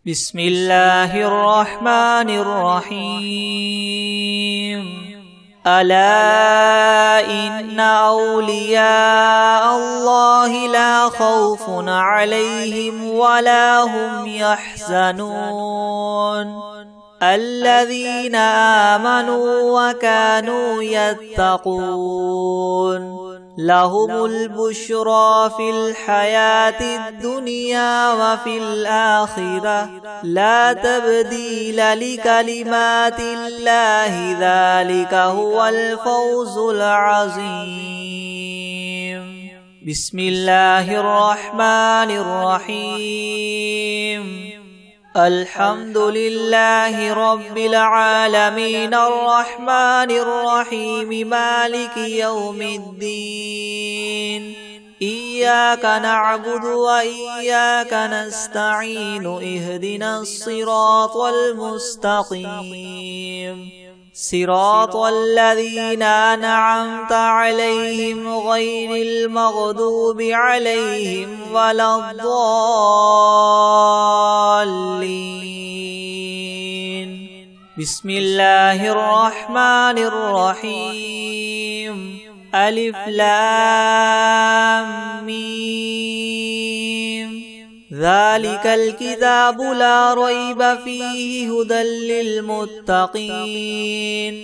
بسم الله الرحمن الرحيم. ألا إن أولياء الله لا خوف عليهم ولا هم يحزنون الذين آمنوا وكانوا يتقون لهم البشرى في الحياة الدنيا وفي الآخرة لا تبديل لكلمات الله ذلك هو الفوز العظيم. بسم الله الرحمن الرحيم. الحمد لله رب العالمين الرحمن الرحيم مالك يوم الدين إياك نعبد وإياك نستعين اهدنا الصراط المستقيم صراط الذين أنعمت عليهم غير المغضوب عليهم ولا الضالين. بسم الله الرحمن الرحيم. ألف لام ميم. ذلك الكتاب لا ريب فيه هدى للمتقين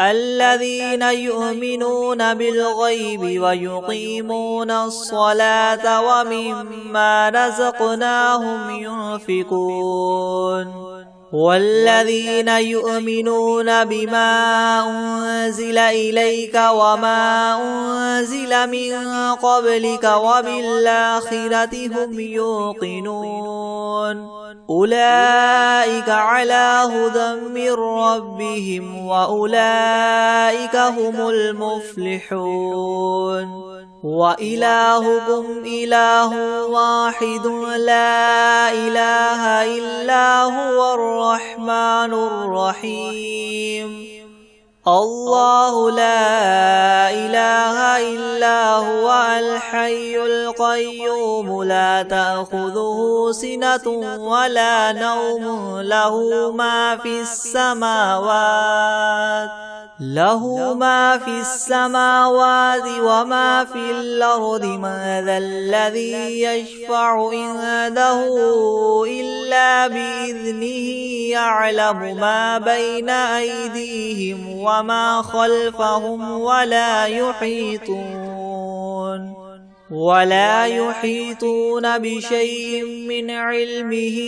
الذين يؤمنون بالغيب ويقيمون الصلاة ومما رزقناهم ينفقون والذين يؤمنون بما أنزل إليك وما أنزل من قبلك وبالآخرة هم يوقنون أولئك على هدى من ربهم وأولئك هم المفلحون. وإلهكم إله واحد لا إله إلا هو الرحمن الرحيم. الله لا إله إلا هو الحي القيوم لا تأخذه سنة ولا نوم له ما في السماوات وما في الأرض. من ذا الذي يشفع عنده إلا بإذنه يعلم ما بين أيديهم وما خلفهم ولا يحيطون بشيء من علمه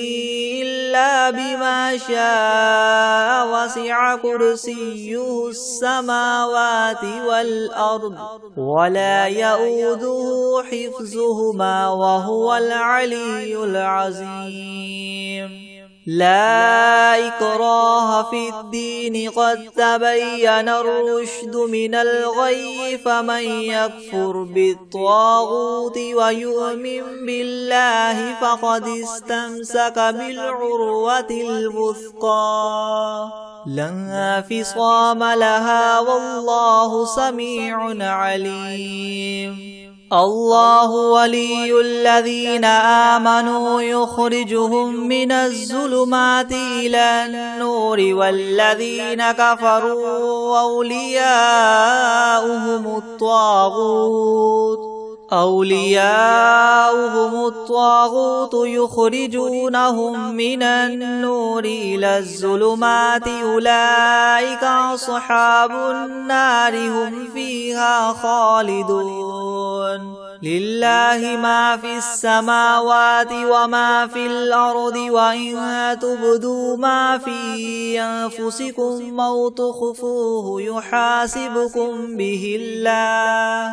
إلا بما شاء وسع كرسيه السماوات والأرض ولا يؤوده حفظهما وهو العلي العظيم. لا إكراه في الدين قد تبين الرشد من الغي فمن يكفر بالطاغوت ويؤمن بالله فقد استمسك بالعروة الوثقى لا انفصام لها والله سميع عليم. الله ولي الذين آمنوا يخرجهم من الظلمات إلى النور والذين كفروا أولياؤهم الطاغوت يخرجونهم من النور إلى الظلمات أولئك أصحاب النار هم فيها خالدون. لله ما في السماوات وما في الأرض وإن تبدوا ما في أنفسكم أو تخفوه يحاسبكم به الله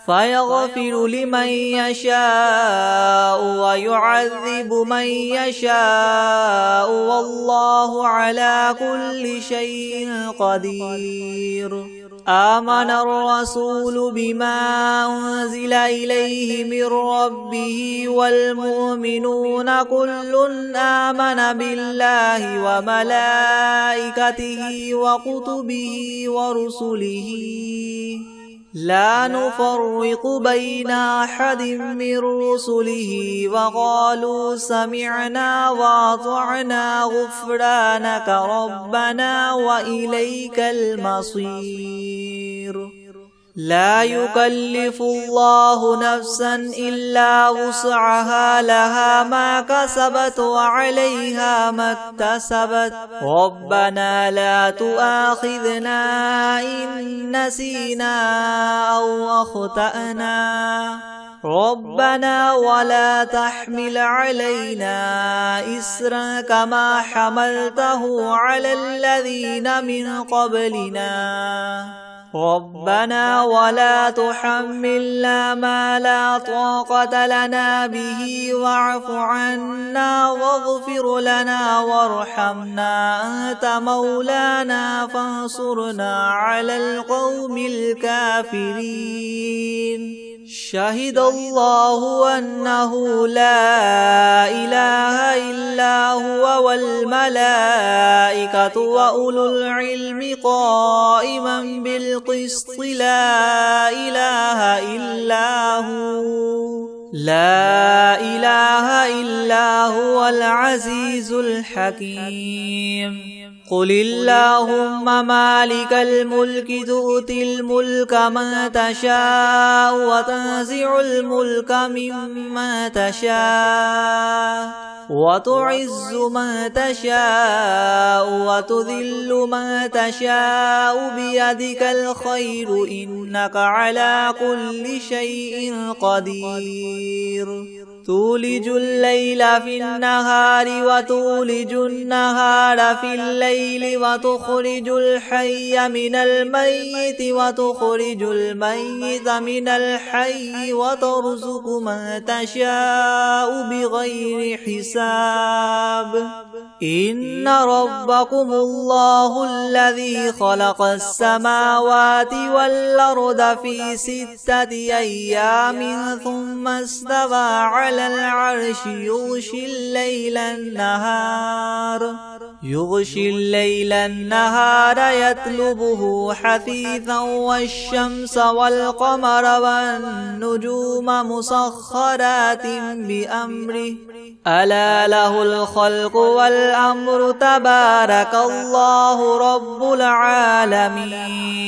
فيغفر لمن يشاء ويعذب من يشاء والله على كل شيء قدير. آمن الرسول بما أنزل إليه من ربه والمؤمنون كل آمن بالله وملائكته وكتبه ورسله لا نفرق بين أحد من رسله وقالوا سمعنا وأطعنا غفرانك ربنا وإليك المصير لا يكلف الله نفسا إلا وسعها لها ما كسبت وعليها ما اكتسبت ربنا لا تؤاخذنا إن نسينا أو أخطأنا ربنا ولا تحمل علينا إسرا كما حملته على الذين من قبلنا ربنا ولا تحملنا ما لا طاقة لنا به واعف عنا واغفر لنا وارحمنا أنت مولانا فانصرنا على القوم الكافرين شهد الله أنه لا إله إلا هو والملائكة وأولو العلم قائما بالقسط لا إله إلا هو لا إله إلا هو العزيز الحكيم قل اللهم مالك الملك تؤتي الملك من تشاء وتنزع الملك ممن تشاء وتعز من تشاء وتذل من تشاء بيدك الخير إنك على كل شيء قدير تولج الليل في النهار وتولج النهار في الليل وتخرج الحي من الميت وتخرج الميت من الحي وترزق من تشاء بغير حساب إن ربكم الله الذي خلق السماوات والأرض في 6 أيام ثم استوى على العرش يغشي الليل النهار يطلبه حثيثا والشمس والقمر والنجوم مسخرات بأمره ألا له الخلق والأمر تبارك الله رب العالمين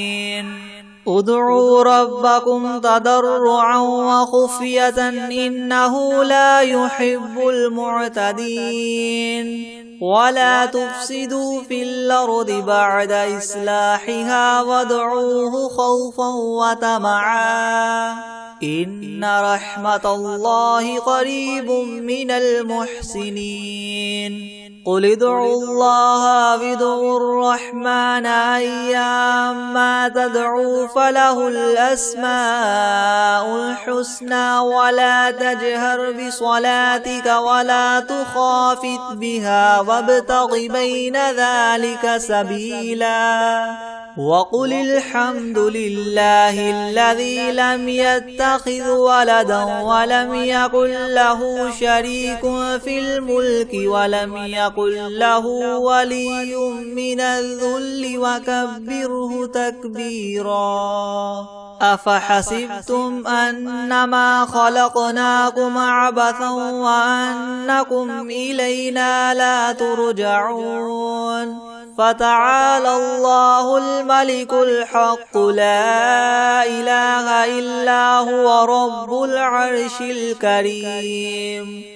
ادعوا ربكم تضرعا وخفية إنه لا يحب المعتدين ولا تفسدوا في الأرض بعد إصلاحها وادعوه خوفا وطمعا إن رحمة الله قريب من المحسنين قل ادعوا الله وادعوا الرحمن أيما تدعوا فله الأسماء الحسنى ولا تجهر بصلاتك ولا تخافت بها وابتغ بين ذلك سبيلا وقل الحمد لله الذي لم يتخذ ولدا ولم يكن له شريك في الملك ولم يكن له ولي من الذل وكبره تكبيرا أفحسبتم أنما خلقناكم عبثا وأنكم إلينا لا ترجعون فتعالى الله الملك الحق لا إله إلا هو رب العرش الكريم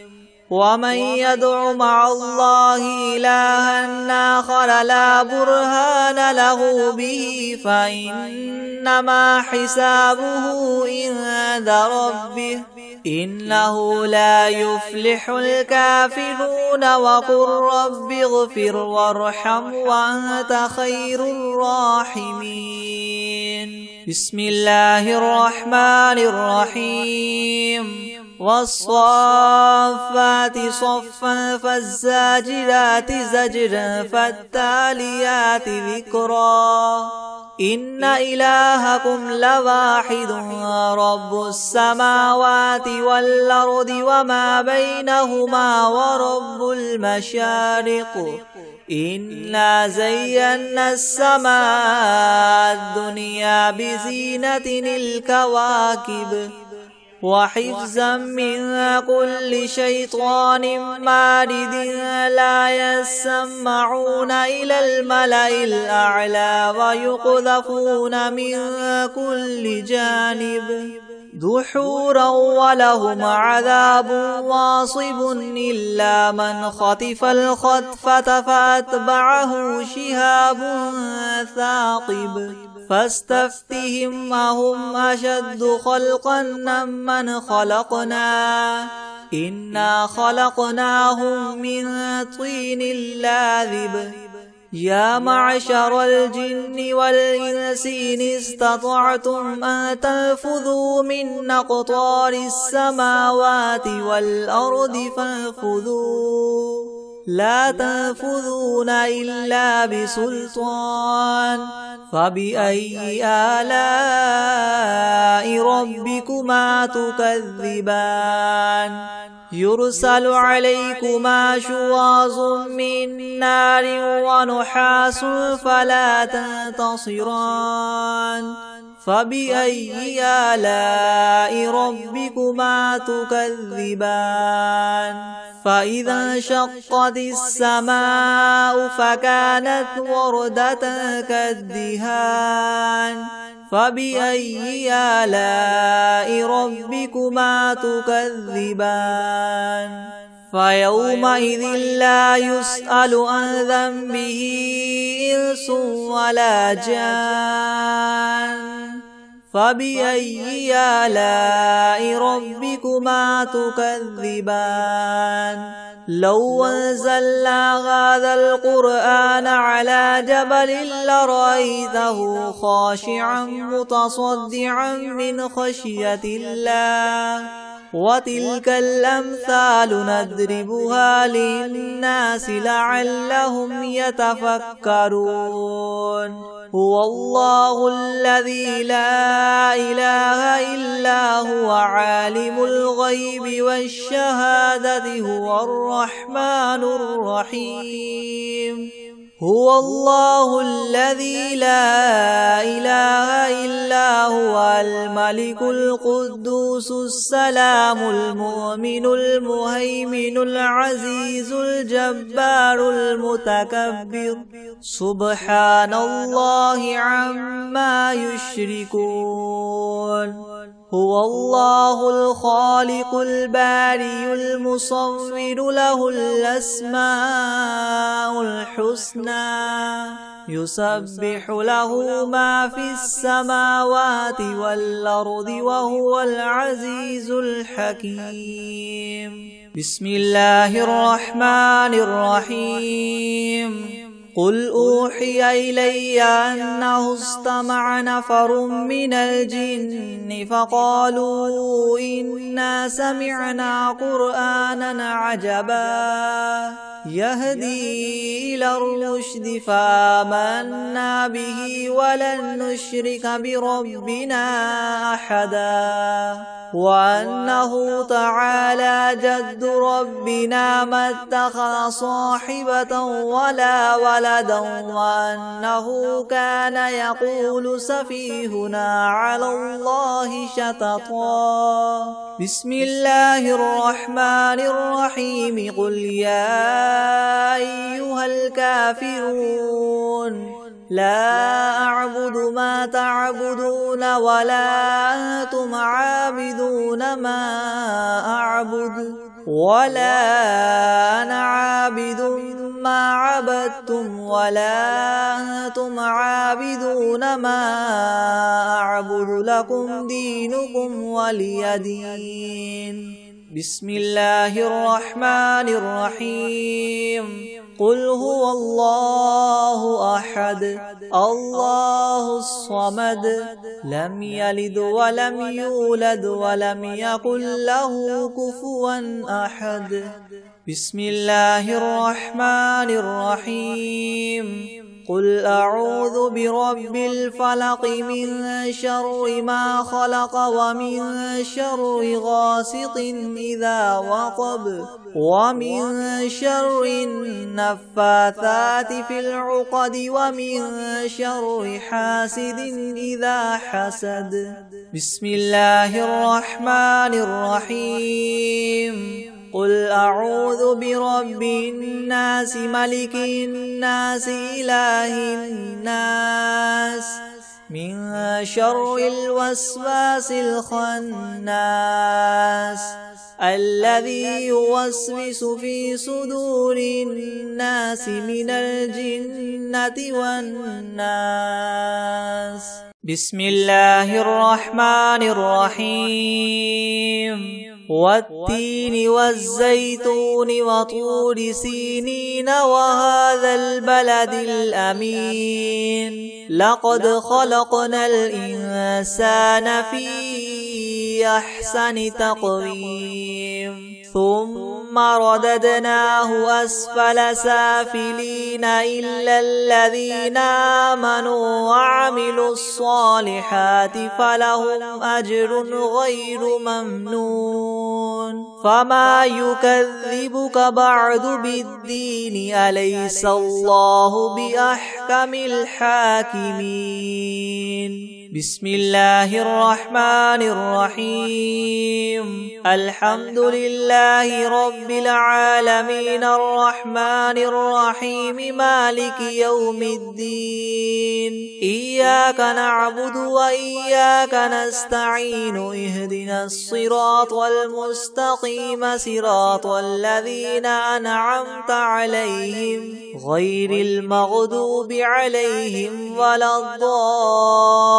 ومن يدع مع الله إلها آخر لا برهان له به فإنما حسابه عند ربه إنه لا يفلح الكافرون وقل رب اغفر وارحم وأنت خير الراحمين بسم الله الرحمن الرحيم والصافات صفا فالزاجرات زجرا فالتاليات ذكرا إن إلهكم لواحد رب السماوات والأرض وما بينهما ورب المشارق إنا زينا السماء الدنيا بزينة الكواكب وحفظا من كل شيطان مارد لا يسمعون إلى الملأ الأعلى ويقذفون من كل جانب دحورا ولهم عذاب واصب إلا من خطف الخطفة فأتبعه شهاب ثاقب فاستفتهم أهم أشد خلقا ممن خلقنا إنا خلقناهم من طين لاذب يا معشر الجن والإنس إن استطعتم أن تنفذوا من أقطار السماوات والأرض فانفذوا لا تنفذون إلا بسلطان فبأي آلاء ربكما تكذبان يرسل عليكما شواظ من نار ونحاس فلا تنتصران فبأي آلاء ربكما تكذبان فإذا انشقت السماء فكانت وردة كالدهان فبأي آلاء ربكما تكذبان فيومئذ لا يسأل عن ذنبه إنس ولا جان فبأي آلاء ربكما تكذبان لو أنزلنا هذا القرآن على جبل لرأيته خاشعا متصدعا من خشية الله وتلك الأمثال نضربها للناس لعلهم يتفكرون هو الله الذي لا إله إلا هو عالم الغيب والشهادة هو الرحمن الرحيم هو الله الذي لا إله إلا هو الملك القدوس السلام المؤمن المهيمن العزيز الجبار المتكبر سبحان الله عما يشركون هو الله الخالق الباري المصور له الأسماء الحسنى يسبح له ما في السماوات والأرض وهو العزيز الحكيم بسم الله الرحمن الرحيم قل أوحي إلي أنه استمع نفر من الجن فقالوا إنا سمعنا قرآنا عجبا يهدي إلى الرشد فآمنا به ولن نشرك بربنا أحدا وأنه تعالى جد ربنا ما اتخذ صاحبة ولا ولدا وأنه كان يقول سفيهنا على الله شططا بسم الله الرحمن الرحيم قل يا أيها الكافرون لا أعبد ما تعبدون ولا أنتم عابدون ما أعبد ولا أنا عابد ما عبدتم ولا أنتم عابدون ما أعبد لكم دينكم ولي دين بسم الله الرحمن الرحيم قل هو الله أحد الله الصمد لم يلد ولم يولد ولم يكن له كفوا أحد بسم الله الرحمن الرحيم قل أعوذ برب الفلق من شر ما خلق ومن شر غاسق إذا وقب ومن شر النفاثات في العقد ومن شر حاسد إذا حسد. بسم الله الرحمن الرحيم. قل أعوذ برب الناس ملك الناس إله الناس من شر الوسواس الخناس الذي يوسوس في صدور الناس من الجنة والناس. بسم الله الرحمن الرحيم. والتين والزيتون وطور سينين وهذا البلد الأمين لقد خلقنا الإنسان في أحسن تقويم ثم رددناه أسفل سافلين إلا الذين آمنوا وعملوا الصالحات فلهم أجر غير ممنون. فما يكذبك بعد بالدين أليس الله بأحكم الحاكمين. بسم الله الرحمن الرحيم. الحمد لله رب العالمين الرحمن الرحيم مالك يوم الدين إياك نعبد وإياك نستعين اهدنا الصراط المستقيم صراط الذين أنعمت عليهم غير المغضوب عليهم ولا الضالين.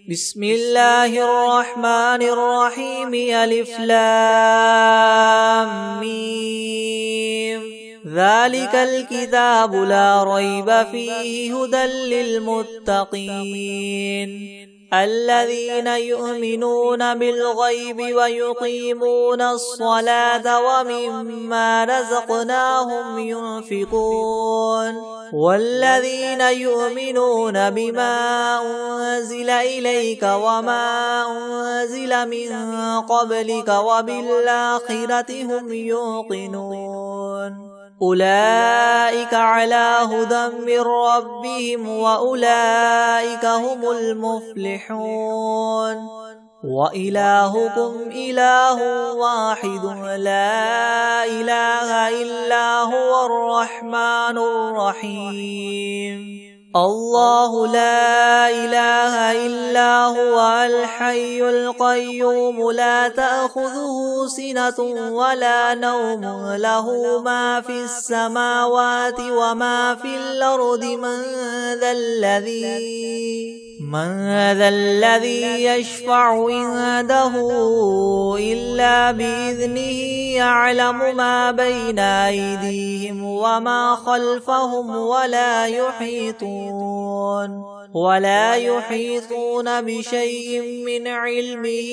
بسم الله الرحمن الرحيم. ألف لام ميم. ذلك الكتاب لا ريب فيه هدى للمتقين الذين يؤمنون بالغيب ويقيمون الصلاة ومما رزقناهم ينفقون والذين يؤمنون بما أنزل إليك وما أنزل من قبلك وبالآخرة هم يوقنون أولئك على هدى من ربهم وأولئك هم المفلحون. وإلهكم إله واحد لا إله إلا هو الرحمن الرحيم. الله لا إله إلا هو الحي القيوم لا تأخذه سنة ولا نوم له ما في السماوات وما في الأرض من ذا الذي يشفع عنده إلا بإذنه يعلم ما بين أيديهم وما خلفهم ولا يحيطون بشيء من علمه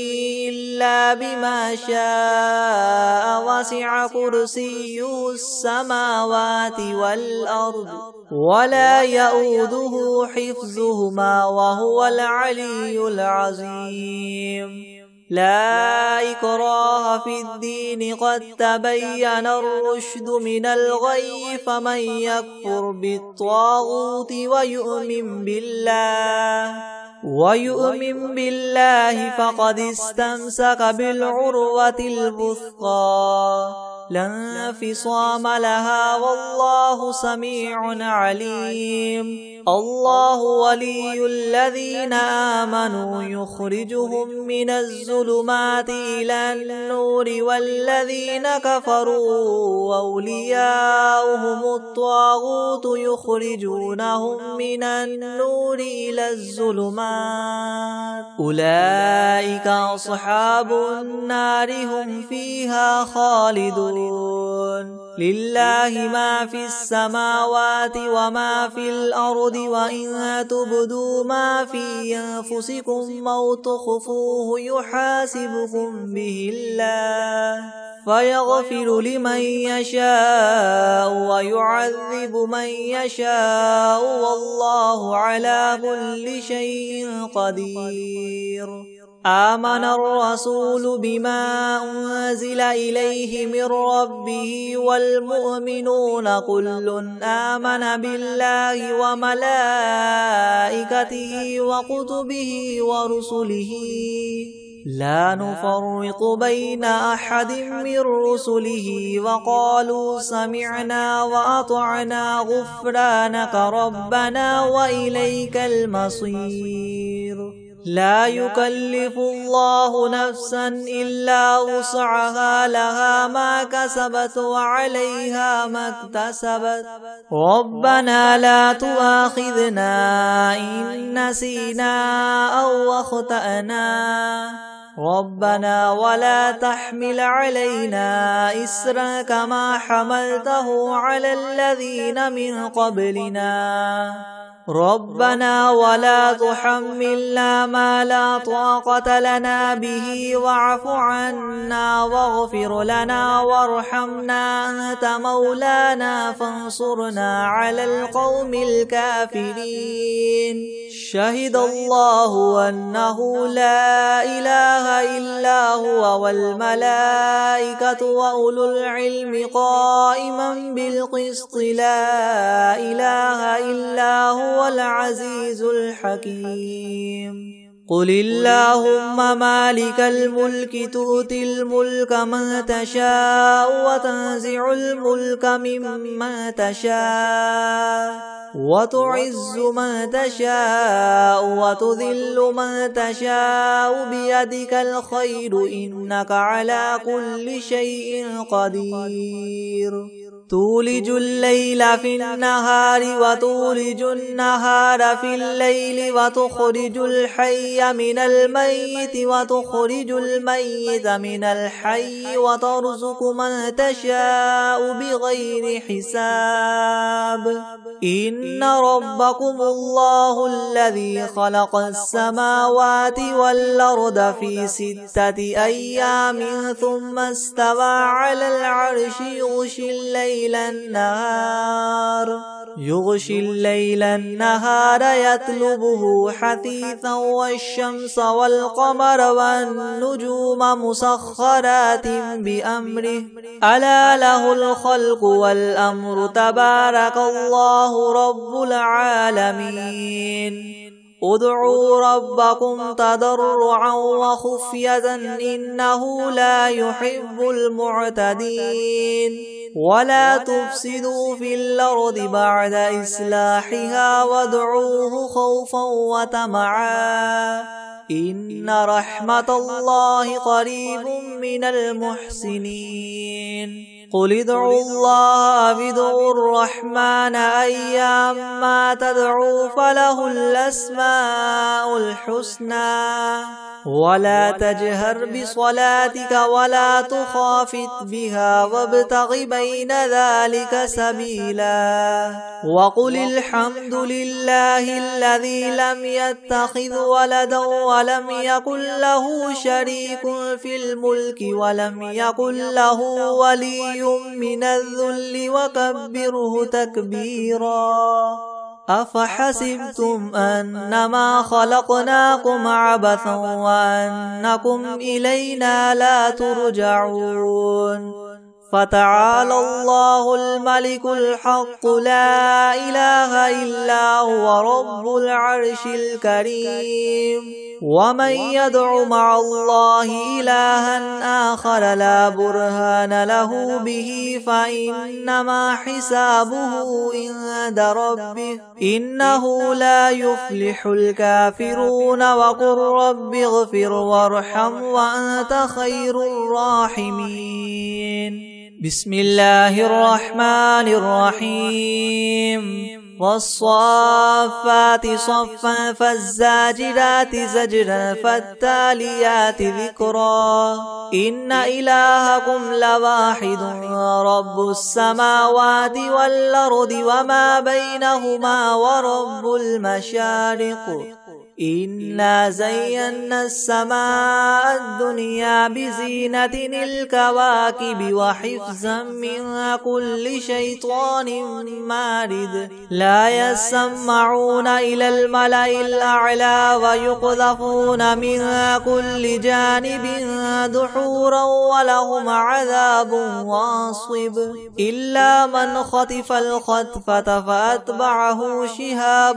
إلا بما شاء وسع كرسيه السماوات والأرض ولا يؤوده حفظهما وهو العلي العظيم. لا إكراه في الدين قد تبين الرشد من الغي فمن يكفر بالطاغوت ويؤمن بالله فقد استمسك بالعروة الوثقى لا انفصام لها والله سميع عليم. الله ولي الذين آمنوا يخرجهم من الظلمات إلى النور والذين كفروا أولياؤهم الطاغوت يخرجونهم من النور إلى الظلمات أولئك أصحاب النار هم فيها خالدون. لله ما في السماوات وما في الأرض وإن تبدوا ما في أنفسكم أو تخفوه يحاسبكم به الله فيغفر لمن يشاء ويعذب من يشاء والله على كل شيء قدير. آمن الرسول بما أنزل إليه من ربه والمؤمنون كل آمن بالله وملائكته وكتبه ورسله لا نفرق بين أحد من رسله وقالوا سمعنا وأطعنا غفرانك ربنا وإليك المصير. لا يكلف الله نفسا إلا وسعها لها ما كسبت وعليها ما اكتسبت ربنا لا تؤاخذنا إن نسينا أو أخطأنا ربنا ولا تحمل علينا إسرا كما حملته على الذين من قبلنا ربنا ولا تحملنا ما لا طاقة لنا به واعف عنا واغفر لنا وارحمنا أنت مولانا فانصرنا على القوم الكافرين. شهد الله أنه لا إله إلا هو والملائكة وأولو العلم قائما بالقسط لا إله إلا هو العزيز الحكيم. قل اللهم مالك الملك تؤتي الملك من تشاء وتنزع الملك ممن تشاء وتعز من تشاء وتذل من تشاء بيدك الخير إنك على كل شيء قدير. تولج الليل في النهار وتولج النهار في الليل وتخرج الحي من الميت وتخرج الميت من الحي وترزق من تشاء بغير حساب. إن ربكم الله الذي خلق السماوات والأرض في 6 أيام ثم استوى على العرش يغشي الليل النهار يطلبه حثيثا والشمس والقمر والنجوم مسخرات بأمره ألا له الخلق والأمر تبارك الله رب العالمين. ادعوا ربكم تضرعا وخفية إنه لا يحب المعتدين. ولا تفسدوا في الأرض بعد إصلاحها وادعوه خوفا وطمعا إن رحمة الله قريب من المحسنين. قل ادعوا الله أو ادعوا الرحمن أيما تدعوا فله الأسماء الحسنى ولا تجهر بصلاتك ولا تخافت بها وابتغ بين ذلك سبيلا. وقل الحمد لله الذي لم يتخذ ولدا ولم يكن له شريك في الملك ولم يكن له ولي من الذل وكبره تكبيرا. أفحسبتم أنما خلقناكم عبثا وأنكم إلينا لا ترجعون. فتعالى الله الملك الحق لا إله إلا هو رب العرش الكريم. ومن يدع مع الله إلها آخر لا برهان له به فإنما حسابه عند ربه إنه لا يفلح الكافرون. وقل رب اغفر وارحم وأنت خير الراحمين. بسم الله الرحمن الرحيم. والصافات صفا فالزاجرات زجرا فالتاليات ذكرا. إن إلهكم لواحد رب السماوات والأرض وما بينهما ورب المشارق. إنا زينا السماء الدنيا بزينة الكواكب وحفظا من كل شيطان مارد لا يسمعون إلى الملأ الأعلى ويقذفون من كل جانب دحورا ولهم عذاب واصب إلا من خطف الخطفة فأتبعه شهاب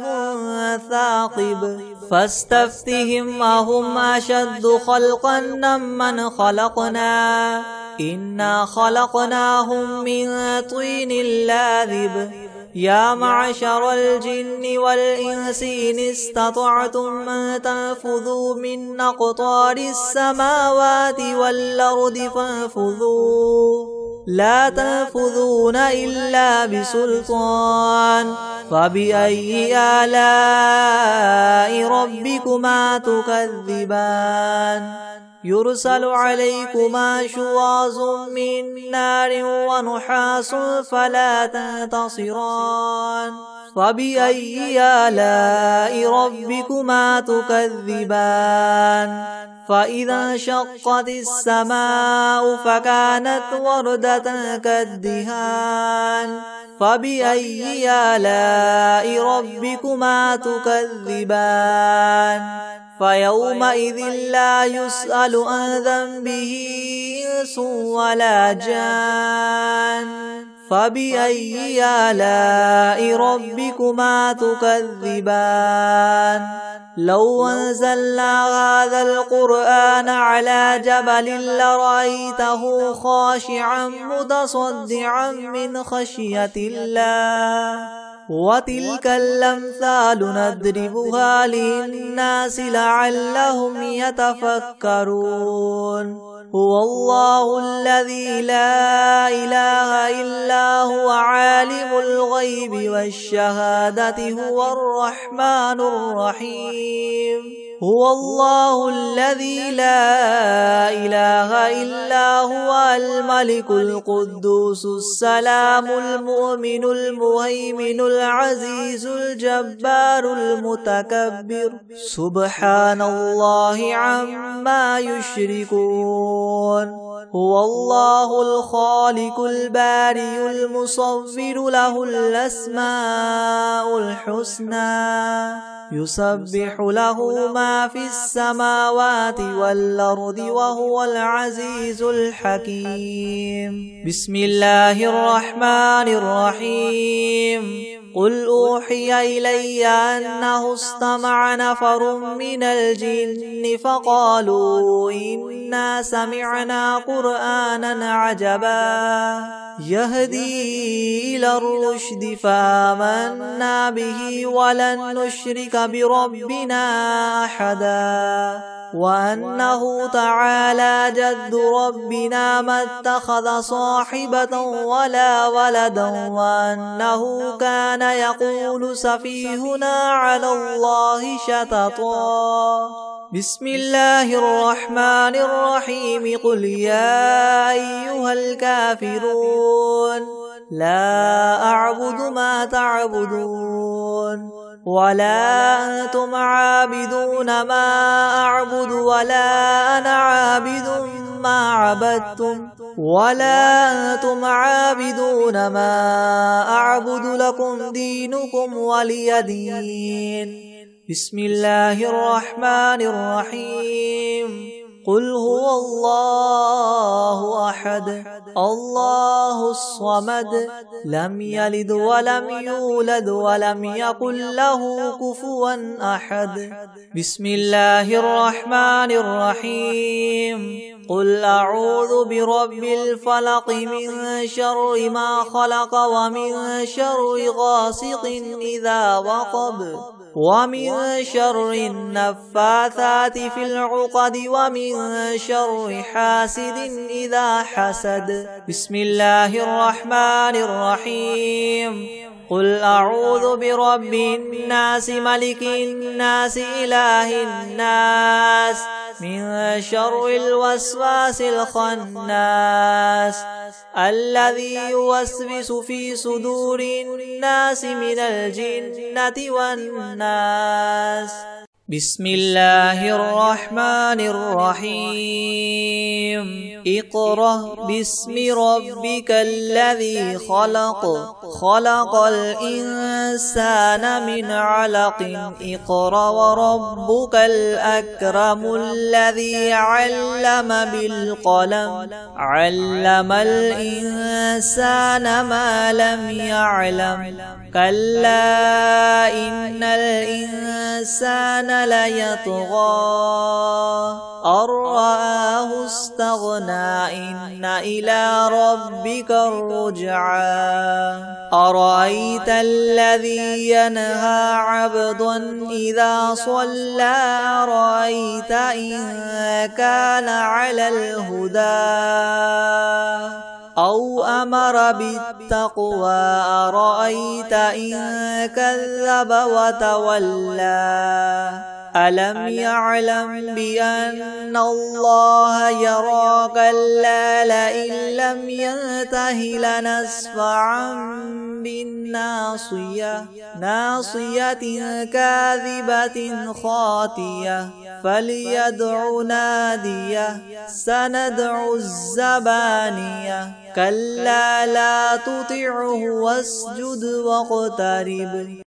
ثاقب فاستفتهم أهم أشد خلقا ممن خلقنا إنا خلقناهم من طين لاذب يا معشر الجن والإنس إن استطعتم أن تنفذوا من أقطار السماوات والأرض فانفذوا لا تنفذون إلا بسلطان فبأي آلاء ربكما تكذبان يرسل عليكما شواظ من نار ونحاس فلا تنتصران فبأي آلاء ربكما تكذبان فإذا انشقت السماء فكانت وردة كالدهان فبأي آلاء ربكما تكذبان فيومئذ لا يسأل عن ذنبه إنس ولا جان فبأي آلاء ربكما تكذبان لو أنزلنا هذا القرآن على جبل لرأيته خاشعا متصدعا من خشية الله وتلك الأمثال نضربها للناس لعلهم يتفكرون هو الله الذي لا إله إلا هو عالم الغيب والشهادة هو الرحمن الرحيم هو الله الذي لا إله إلا هو الملك القدوس السلام المؤمن المهيمن العزيز الجبار المتكبر سبحان الله عما يشركون هو الله الخالق البارئ المصور له الأسماء الحسنى يسبح له ما في السماوات والأرض وهو العزيز الحكيم بسم الله الرحمن الرحيم قل أوحي إلي أنه استمع نفر من الجن فقالوا إنا سمعنا قرآنا عجبا يهدي إلى الرشد فآمنا به ولن نشرك بربنا أحدا وأنه تعالى جد ربنا ما اتخذ صاحبة ولا ولدا وأنه كان يقول سفيهنا على الله شططا بسم الله الرحمن الرحيم قل يا أيها الكافرون لا أعبد ما تعبدون ولا أنتم عابدون ما أعبد ولا أنا عابد ما عبدتم ولا أنتم عابدون ما أعبد لكم دينكم ولي دين بسم الله الرحمن الرحيم قل هو الله أحد الله الصمد لم يلد ولم يولد ولم يكن له كفوا أحد بسم الله الرحمن الرحيم قل أعوذ برب الفلق من شر ما خلق ومن شر غاسق إذا وقب ومن شر النفاثات في العقد ومن شر حاسد إذا حسد بسم الله الرحمن الرحيم قل أعوذ برب الناس ملك الناس إله الناس من شر الوسواس الخناس الذي يوسوس في صدور الناس من الجنة والناس بسم الله الرحمن الرحيم اقرأ باسم ربك الذي خلق خلق الإنسان من علق اقرأ وربك الأكرم الذي علم بالقلم علم الإنسان ما لم يعلم كلا إن الإنسان ليطغى أن رآه استغنى إن إلى ربك الرجعى أرأيت الذي ينهى عبدا إذا صلى أرأيت إن كان على الهدى أو أمر بالتقوى أرأيت إن كذب وتولى ألم يعلم بأن الله يرى كلا لئن لم ينته لنسفعا بالناصية ناصية كاذبة خاطية فليدع ناديه سندع الزبانية كلا لا تطعه واسجد واقترب